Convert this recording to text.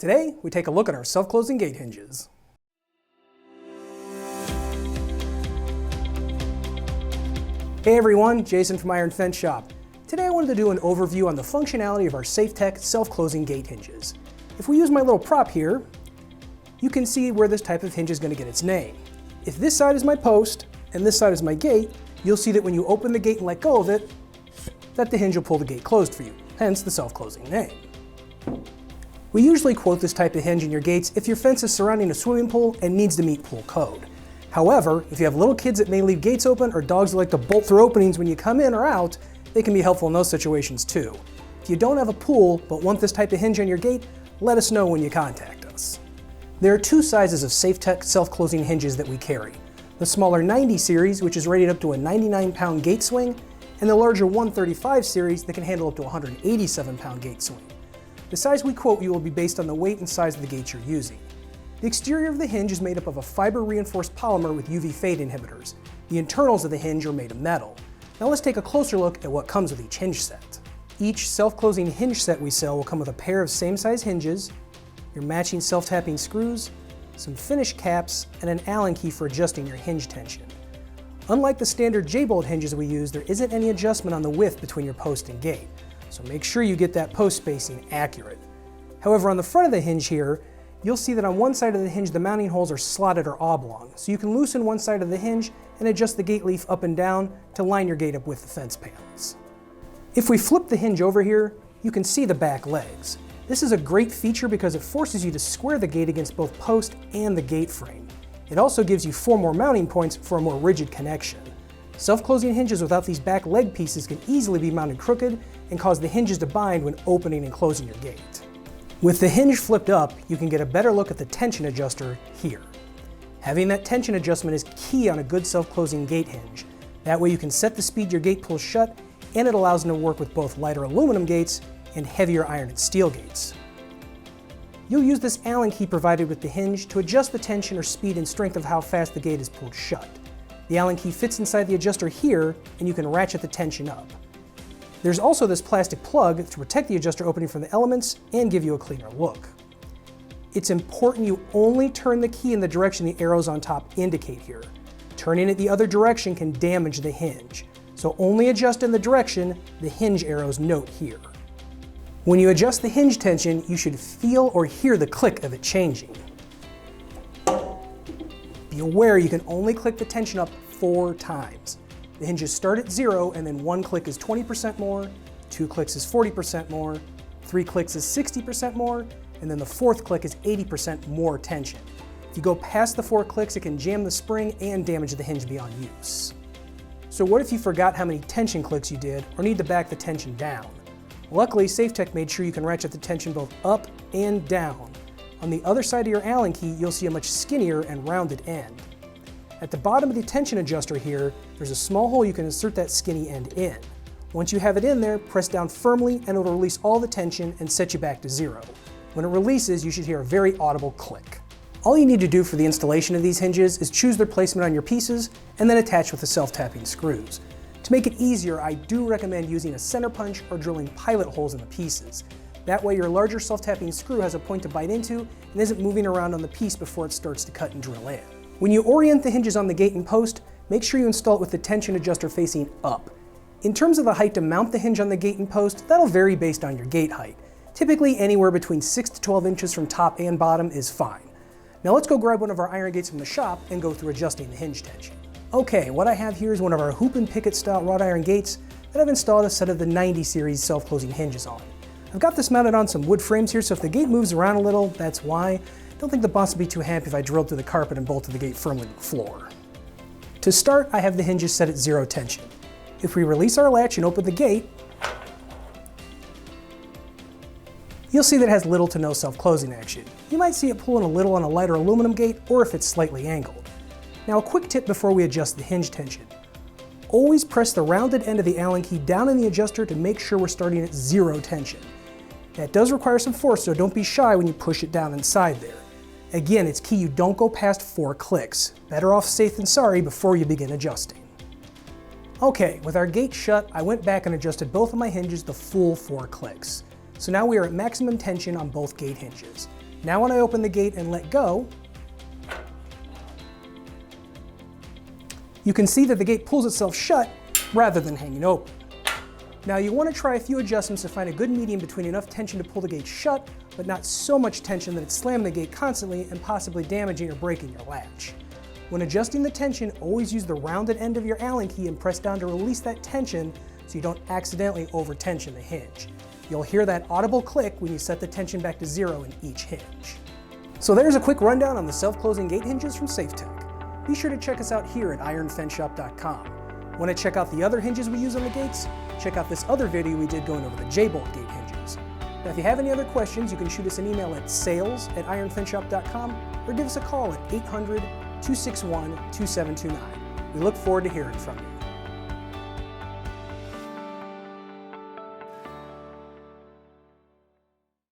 Today, we take a look at our self-closing gate hinges. Hey everyone, Jason from Iron Fence Shop. Today I wanted to do an overview on the functionality of our Safetech Self-Closing gate hinges. If we use my little prop here, you can see where this type of hinge is going to get its name. If this side is my post and this side is my gate, you'll see that when you open the gate and let go of it, that the hinge will pull the gate closed for you, hence the self-closing name. We usually quote this type of hinge in your gates if your fence is surrounding a swimming pool and needs to meet pool code. However, if you have little kids that may leave gates open or dogs that like to bolt through openings when you come in or out, they can be helpful in those situations too. If you don't have a pool but want this type of hinge on your gate, let us know when you contact us. There are two sizes of Safetech self-closing hinges that we carry. The smaller 90 series, which is rated up to a 99-pound gate swing, and the larger 135 series that can handle up to a 187-pound gate swing. The size we quote you will be based on the weight and size of the gate you're using. The exterior of the hinge is made up of a fiber-reinforced polymer with UV fade inhibitors. The internals of the hinge are made of metal. Now let's take a closer look at what comes with each hinge set. Each self-closing hinge set we sell will come with a pair of same-size hinges, your matching self-tapping screws, some finish caps, and an Allen key for adjusting your hinge tension. Unlike the standard J-bolt hinges we use, there isn't any adjustment on the width between your post and gate, so make sure you get that post spacing accurate. However, on the front of the hinge here, you'll see that on one side of the hinge the mounting holes are slotted or oblong, so you can loosen one side of the hinge and adjust the gate leaf up and down to line your gate up with the fence panels. If we flip the hinge over here, you can see the back legs. This is a great feature because it forces you to square the gate against both post and the gate frame. It also gives you 4 more mounting points for a more rigid connection. Self-closing hinges without these back leg pieces can easily be mounted crooked and cause the hinges to bind when opening and closing your gate. With the hinge flipped up, you can get a better look at the tension adjuster here. Having that tension adjustment is key on a good self-closing gate hinge. That way you can set the speed your gate pulls shut, and it allows them to work with both lighter aluminum gates and heavier iron and steel gates. You'll use this Allen key provided with the hinge to adjust the tension or speed and strength of how fast the gate is pulled shut. The Allen key fits inside the adjuster here, and you can ratchet the tension up. There's also this plastic plug to protect the adjuster opening from the elements and give you a cleaner look. It's important you only turn the key in the direction the arrows on top indicate here. Turning it the other direction can damage the hinge, so only adjust in the direction the hinge arrows note here. When you adjust the hinge tension, you should feel or hear the click of it changing. Be aware you can only click the tension up 4 times. The hinges start at 0, and then 1 click is 20% more, 2 clicks is 40% more, 3 clicks is 60% more, and then the 4th click is 80% more tension. If you go past the 4 clicks, it can jam the spring and damage the hinge beyond use. So what if you forgot how many tension clicks you did or need to back the tension down? Luckily, Safetech made sure you can ratchet the tension both up and down. On the other side of your Allen key, you'll see a much skinnier and rounded end. At the bottom of the tension adjuster here, there's a small hole you can insert that skinny end in. Once you have it in there, press down firmly and it'll release all the tension and set you back to 0. When it releases, you should hear a very audible click. All you need to do for the installation of these hinges is choose their placement on your pieces and then attach with the self-tapping screws. To make it easier, I do recommend using a center punch or drilling pilot holes in the pieces. That way your larger self-tapping screw has a point to bite into and isn't moving around on the piece before it starts to cut and drill in. When you orient the hinges on the gate and post, make sure you install it with the tension adjuster facing up. In terms of the height to mount the hinge on the gate and post, that'll vary based on your gate height. Typically anywhere between 6 to 12 inches from top and bottom is fine. Now let's go grab one of our iron gates from the shop and go through adjusting the hinge tension. Okay, what I have here is one of our hoop and picket style wrought iron gates that I've installed a set of the 90 series self-closing hinges on. I've got this mounted on some wood frames here, so if the gate moves around a little, that's why. Don't think the boss would be too happy if I drilled through the carpet and bolted the gate firmly to the floor. To start, I have the hinges set at 0 tension. If we release our latch and open the gate, you'll see that it has little to no self-closing action. You might see it pulling a little on a lighter aluminum gate or if it's slightly angled. Now a quick tip before we adjust the hinge tension. Always press the rounded end of the Allen key down in the adjuster to make sure we're starting at 0 tension. That does require some force, so don't be shy when you push it down inside there. Again, it's key you don't go past 4 clicks. Better off safe than sorry before you begin adjusting. Okay, with our gate shut, I went back and adjusted both of my hinges the full 4 clicks. So now we are at maximum tension on both gate hinges. Now when I open the gate and let go, you can see that the gate pulls itself shut rather than hanging open. Now you want to try a few adjustments to find a good medium between enough tension to pull the gate shut, but not so much tension that it's slamming the gate constantly and possibly damaging or breaking your latch. When adjusting the tension, always use the rounded end of your Allen key and press down to release that tension so you don't accidentally over-tension the hinge. You'll hear that audible click when you set the tension back to 0 in each hinge. So there's a quick rundown on the self-closing gate hinges from Safetech. Be sure to check us out here at ironfenceshop.com. Want to check out the other hinges we use on the gates? Check out this other video we did going over the J-bolt gate hinges. Now if you have any other questions, you can shoot us an email at sales@ironfenceshop.com or give us a call at 800-261-2729. We look forward to hearing from you.